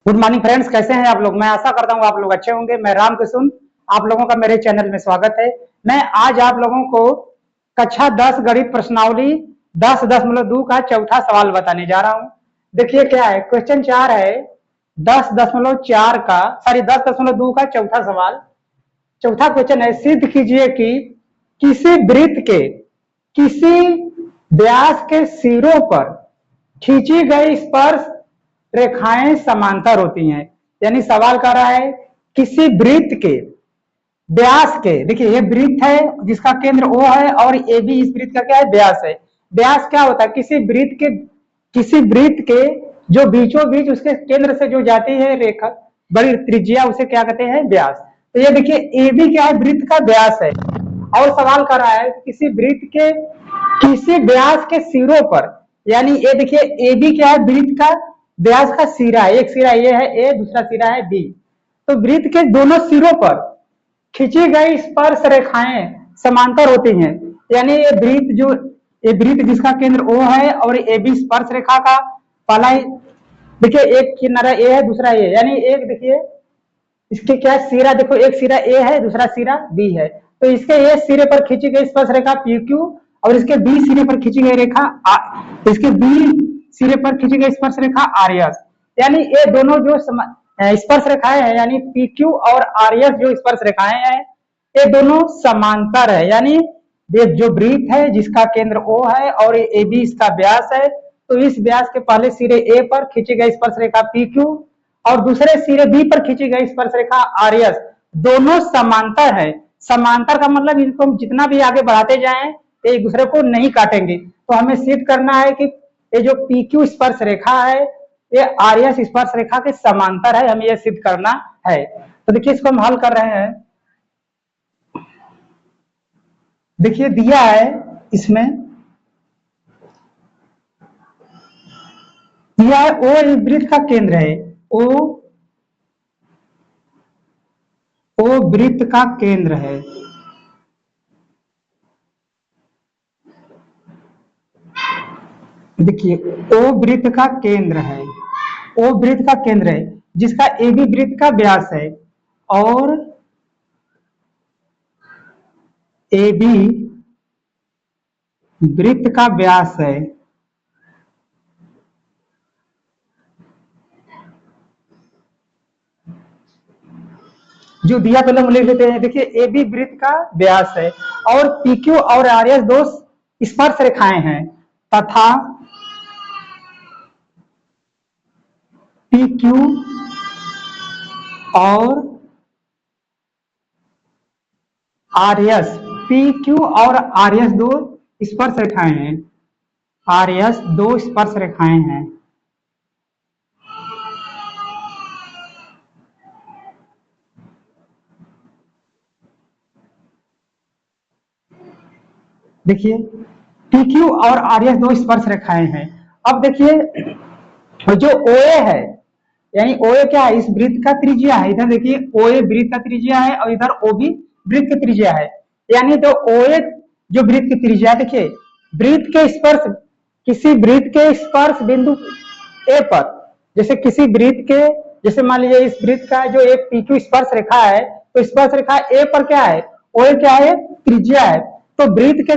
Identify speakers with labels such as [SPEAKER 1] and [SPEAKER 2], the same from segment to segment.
[SPEAKER 1] Good morning friends, कैसे हैं आप लोग। मैं आशा करता हूँ आप लोग अच्छे होंगे। मैं रामकिशुन, आप लोगों का मेरे चैनल में स्वागत है। मैं आज आप लोगों को कक्षा 10 गणित प्रश्नावली 10.2 का चौथा सवाल बताने जा रहा हूँ। देखिए क्या है, क्वेश्चन 4 है 10.4 का, सॉरी 10.2 का चौथा सवाल। चौथा क्वेश्चन है, सिद्ध कीजिए कि किसी वृत्त के किसी व्यास के सिरों पर खींची गई स्पर्श रेखाएं समांतर होती हैं। यानी सवाल कर रहा है किसी वृत्त के व्यास के, देखिए ये वृत्त है जिसका केंद्र O है और ए बी इस वृत्त का क्या है, व्यास है। व्यास क्या होता है, किसी वृत्त के जो बीचों बीच उसके केंद्र से जो जाती है रेखा, बड़ी त्रिज्या, उसे क्या कहते हैं, व्यास। तो ये देखिए ए बी क्या है, वृत्त का व्यास है। और सवाल कर रहा है किसी वृत्त के किसी व्यास के सिरों पर, यानी ये देखिए ए बी क्या है, वृत्त का व्यास का सिरा है। एक सिरा ये है ए, दूसरा सिरा है बी। तो वृत्त के दोनों सिरों पर खींची गई स्पर्श रेखाएं समांतर होती हैं। यानी ये वृत्त जिसका केंद्र O है और ए बी स्पर्श रेखा का पहला, देखिए एक किनारा ए है, दूसरा ए, यानी एक देखिए इसके क्या सिरा, देखो एक सिरा ए है, दूसरा सिरा बी है। तो इसके ए सिरे पर खींची गई स्पर्श रेखा पी क्यू और इसके बी सिरे पर खींची गई रेखा इसके बी सिरे पर खींची गई स्पर्श रेखा आर एस। यानी ये दोनों जो स्पर्श रेखाएं हैं, यानी पी क्यू और आर एस जो स्पर्श रेखाएं हैं, ये दोनों समांतर है। यानी ये जो वृत्त है जिसका केंद्र O है और ए बी इसका व्यास है, तो इस व्यास के पहले सिरे ए पर खींची गई स्पर्श रेखा पी क्यू और दूसरे सिरे बी पर खींची गई स्पर्श रेखा आर एस दोनों समांतर है। समांतर का मतलब इनको हम जितना भी आगे बढ़ाते जाएं ये एक दूसरे को नहीं काटेंगे। तो हमें सिद्ध करना है कि ये जो पी क्यू स्पर्श रेखा है ये आर एस स्पर्श रेखा के समांतर है, हमें यह सिद्ध करना है। तो देखिए इसको हम हल कर रहे हैं। देखिए दिया है इसमें, दिया है ओ वृत्त का केंद्र है, ओ वृत्त का केंद्र है। देखिए ओ वृत्त का केंद्र है, ओ वृत्त का केंद्र है जिसका ए बी वृत्त का व्यास है और ए बी वृत्त का व्यास है। जो दिया पहले हम लिख लेते हैं। देखिए ए बी वृत्त का व्यास है और पी क्यू और आर एस दो स्पर्श रेखाएं हैं तथा पी क्यू और आर एस, पी क्यू और आर एस दो स्पर्श रेखाएं हैं, आर एस दो स्पर्श रेखाएं हैं। देखिए पी क्यू और आर एस दो स्पर्श रेखाएं हैं। अब देखिए जो ओ ए है, यानी ओ ए क्या है, इस वृत्त का त्रिज्या है। इधर देखिए ओ ए वृत्त का त्रिज्या है और इधर ओ बी वृत्त की त्रिज्या है। यानी तो ओ ए जो वृत्त की त्रिज्या, देखिए वृत्त के स्पर्श, किसी वृत्त के स्पर्श बिंदु ए पर, जैसे किसी वृत्त के, जैसे मान लीजिए इस वृत्त का जो एक पी क्यू स्पर्श रेखा है, तो स्पर्श रेखा ए पर क्या है, ओ ए क्या है, त्रिज्या है। तो वृत्त के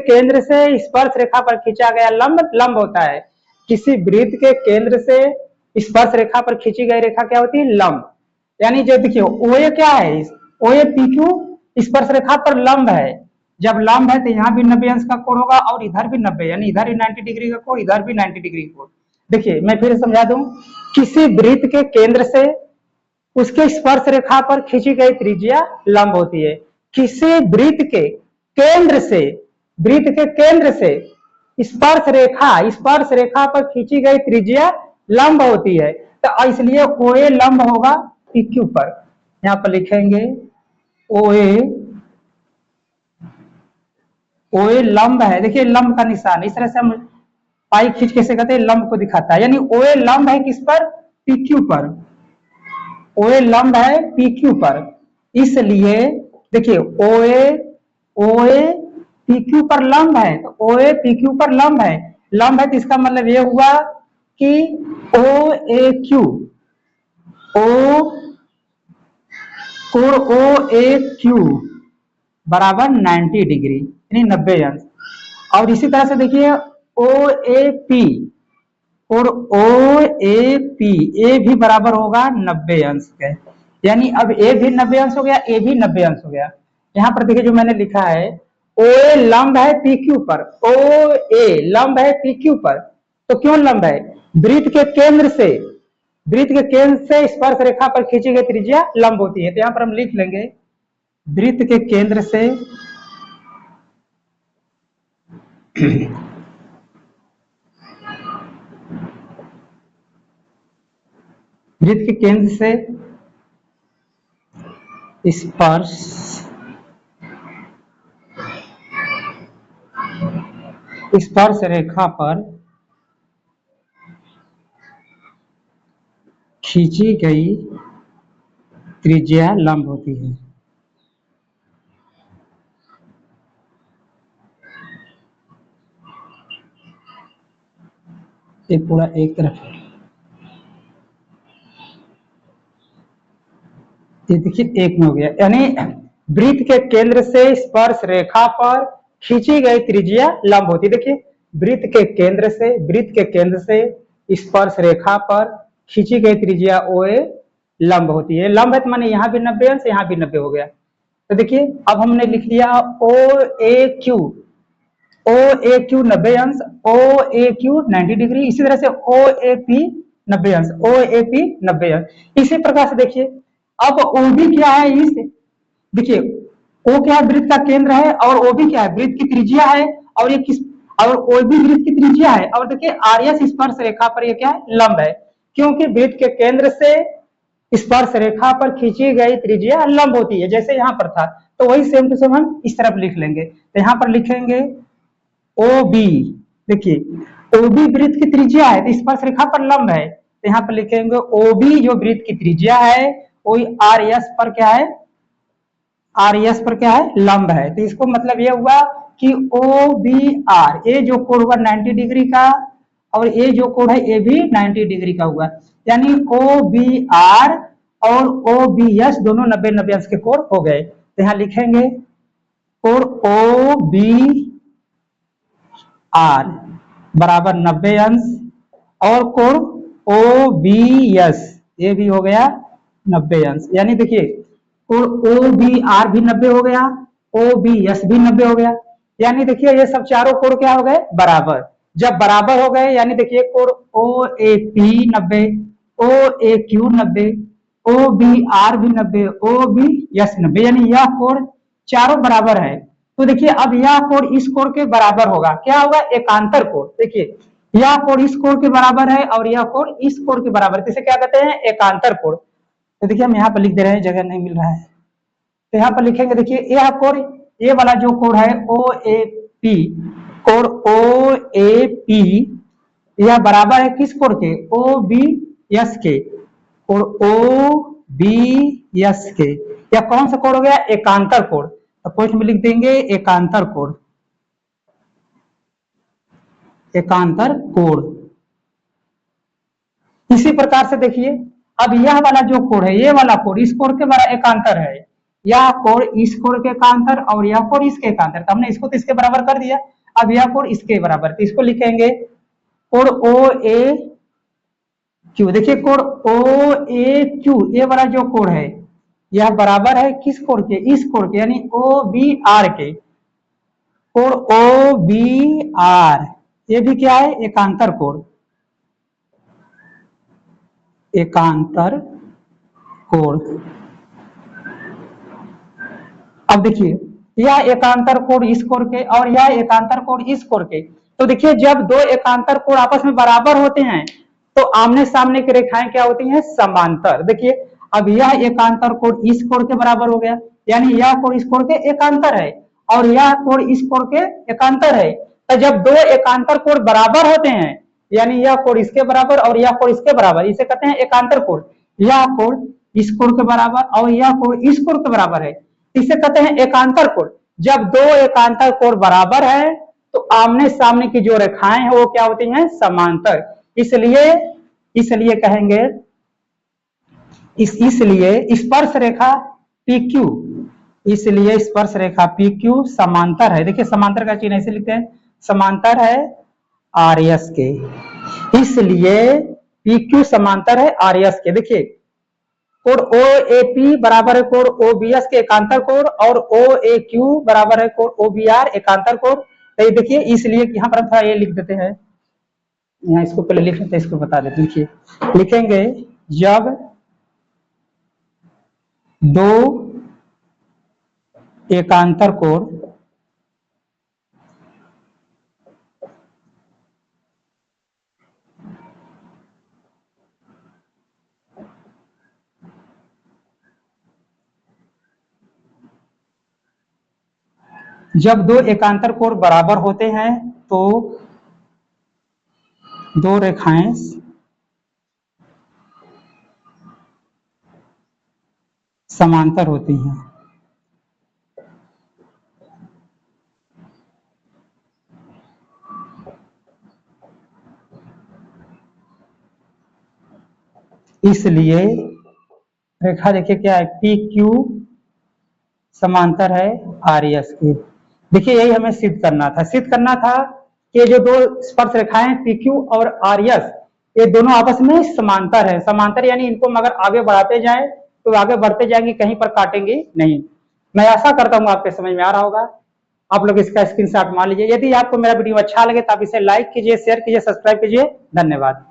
[SPEAKER 1] केंद्र से स्पर्श रेखा पर खींचा गया लंब लंब होता है। किसी वृत्त के केंद्र से स्पर्श रेखा पर खींची गई रेखा क्या होती है, लंब। यानी जो देखिए ओ ए क्या है, ओ ए पी क्यू स्पर्श रेखा पर लंब है। जब लंब है तो यहाँ भी 90 अंश का कोण होगा और इधर भी 90, यानी इधर भी 90 डिग्री का कोण, इधर भी 90 डिग्री का कोण। देखिए मैं फिर समझा दूं, किसी वृत्त के केंद्र से उसके स्पर्श रेखा पर खींची गई त्रिज्या लंब होती है। किसी वृत्त के केंद्र से स्पर्श रेखा पर खींची गई त्रिज्या लंब होती है। तो इसलिए ओ ए लंब होगा पी क्यू पर। यहां पर लिखेंगे ओ ए लंब है। देखिए लंब का निशान इस तरह से हम पाई खींच कैसे कहते हैं, लंब को दिखाता है। यानी ओ ए लंब है किस पर, पी क्यू पर। ओ ए लंब है पी क्यू पर, इसलिए देखिए ओ ए पी क्यू पर लंब है। तो ओ ए पी क्यू पर लंब है तो इसका मतलब ये हुआ कि ओ ए क्यू ओ कोण ओ ए क्यू बराबर 90 डिग्री यानी 90 अंश। और इसी तरह से देखिए ओ ए पी और ओ ए पी ए भी बराबर होगा 90 अंश के, यानी अब ए भी 90 अंश हो गया, ए भी 90 अंश हो गया। यहाँ पर देखिए जो मैंने लिखा है ओ ए लंब है पी क्यू पर, ओ ए लंब है पी क्यू पर। तो क्यों लंब है? वृत्त के केंद्र से स्पर्श रेखा पर खींची गई त्रिज्या लंब होती है। तो यहाँ पर हम लिख लेंगे वृत्त के केंद्र से वृत्त के केंद्र से स्पर्श रेखा पर खींची गई त्रिज्या लंब होती है। ये पूरा एक तरफ, ये देखिए एक में हो गया, यानी वृत्त के केंद्र से स्पर्श रेखा पर खींची गई त्रिज्या लंब होती है। देखिए वृत्त के केंद्र से स्पर्श रेखा पर खींची गई त्रिज्या ओ ए लंब होती है। लंब है तो माने यहाँ भी 90 अंश, यहाँ भी 90 हो गया। तो देखिए अब हमने लिख लिया ओ ए क्यू 90 अंश, ओ ए क्यू 90 डिग्री। इसी तरह से ओ ए पी 90 अंश, ओ ए पी 90 अंश। इसी प्रकार से देखिए अब ओ बी क्या है, इस देखिए ओ क्या है, वृत्त का केंद्र है, और ओ बी क्या है, वृत्त की त्रिज्या है, और ये किस, और ओ बी वृत्त की त्रिज्या है, और देखिए आर एस स्पर्श रेखा पर ये क्या है, लंब है। क्योंकि वृत्त के केंद्र से स्पर्श रेखा पर खींची गई त्रिज्या लंब होती है, जैसे यहाँ पर था। तो वही सेम टू सेम हम इस तरफ लिख लेंगे। तो यहाँ पर लिखेंगे ओ बी, देखिए ओ बी वृत्त की त्रिज्या है तो स्पर्श रेखा पर लंब है। तो यहाँ पर लिखेंगे ओ बी जो वृत्त की त्रिज्या है वही आर एस पर क्या है, आर एस पर क्या है, लंब है। तो इसको मतलब यह हुआ कि ओ बी आर, ए जो कोण हुआ 90 डिग्री का, और ए जो कोण है ए भी 90 डिग्री का हुआ, यानी ओ बी आर और ओ बी एस दोनों 90-90 अंश के कोण हो गए। तो यहाँ लिखेंगे कोण ओ बी आर बराबर 90 अंश और कोण ओ बी एस ये भी हो गया 90 अंश। यानी देखिए कोण ओ बी आर भी 90 हो गया, ओ बी एस भी 90 हो गया। यानी देखिए ये सब चारों कोण क्या हो गए, बराबर। जब बराबर हो गए यानी देखिए कोण O A P 90, O A Q 90, O B R भी 90, ओ बी एस 90, यानी यह कोण चारों बराबर है। तो देखिए अब यह कोण इस कोण के बराबर होगा, क्या होगा, एकांतर कोण। देखिए यह कोण इस कोण के बराबर है और यह कोण इस कोण के बराबर है, इसे क्या कहते हैं, एकांतर कोण। तो देखिए हम यहाँ पर लिख दे रहे हैं, जगह नहीं मिल रहा है तो यहाँ पर लिखेंगे। देखिए यह कोण, ये वाला जो कोण है ओ ए पी, कोण ओ ए पी यह बराबर है किस कोण के, ओ बी एस के, कोण ओ बी एस के। यह कौन सा कोण हो गया, एकांतर कोण। तो पोस्ट में लिख देंगे एकांतर कोण, एकांतर कोण। इसी प्रकार से देखिए अब यह वाला जो कोण है, ये वाला कोण इस कोण के बराबर एकांतर है, यह कोण इस कोण के एकांतर और यह कोण इसके एकांतर। तो हमने इसको तो इसके बराबर कर दिया, अब यह कोण इसके बराबर, तो इसको लिखेंगे कोण ओ ए क्यू। देखिए कोण ओ ए क्यू ये वाला जो कोण है यह बराबर है किस कोण के, इस कोण के, यानी ओ बी आर के। कोण ओ बी आर ये भी क्या है, एकांतर कोण, एकांतर कोण। अब देखिए यह एकांतर कोण इस कोण के और यह एकांतर कोण इस कोण के। तो देखिए जब दो एकांतर कोण आपस में बराबर होते हैं तो आमने सामने की रेखाएं क्या होती हैं, समांतर। देखिए अब यह एकांतर कोण इस कोण के बराबर हो गया, यानी यह कोण इस कोण के एकांतर है और यह कोण इस कोण के एकांतर है। तो जब दो एकांतर कोण बराबर होते हैं यानी यह कोण इसके बराबर और यह कोण इसके बराबर, इसे कहते हैं एकांतर कोण। यह कोण इस कोण के बराबर और यह कोण इस कोण के बराबर है, इसे कहते हैं एकांतर कोण। जब दो एकांतर कोण बराबर है तो आमने सामने की जो रेखाएं हैं वो क्या होती हैं, समांतर। इसलिए इसलिए कहेंगे इसलिए स्पर्श रेखा PQ, इसलिए स्पर्श रेखा PQ समांतर है। देखिए समांतर का चिन्ह ऐसे लिखते हैं, समांतर है RS के, इसलिए PQ समांतर है RS के। देखिए कोण OAP बराबर है कोण OBS के एकांतर कोण, और OAQ बराबर है कोण OBR एकांतर कोण। तो ये देखिए इसलिए यहाँ पर हम थोड़ा ये लिख देते हैं, यहाँ इसको पहले लिख देते हैं, इसको बता देते। लिखिए, लिखेंगे जब दो एकांतर कोण जब दो एकांतर कोण बराबर होते हैं तो दो रेखाएं समांतर होती हैं। इसलिए रेखा देखिए क्या है, PQ समांतर है RS के। देखिए यही हमें सिद्ध करना था, सिद्ध करना था कि जो दो स्पर्श रेखाएं PQ और RS ये दोनों आपस में समांतर है। समांतर यानी इनको अगर आगे बढ़ाते जाएं तो आगे बढ़ते जाएंगे, कहीं पर काटेंगे नहीं। मैं आशा करता हूँ आपके समझ में आ रहा होगा। आप लोग इसका स्क्रीनशॉट मान लीजिए। यदि आपको मेरा वीडियो अच्छा लगे तो आप इसे लाइक कीजिए, शेयर कीजिए, सब्सक्राइब कीजिए। धन्यवाद।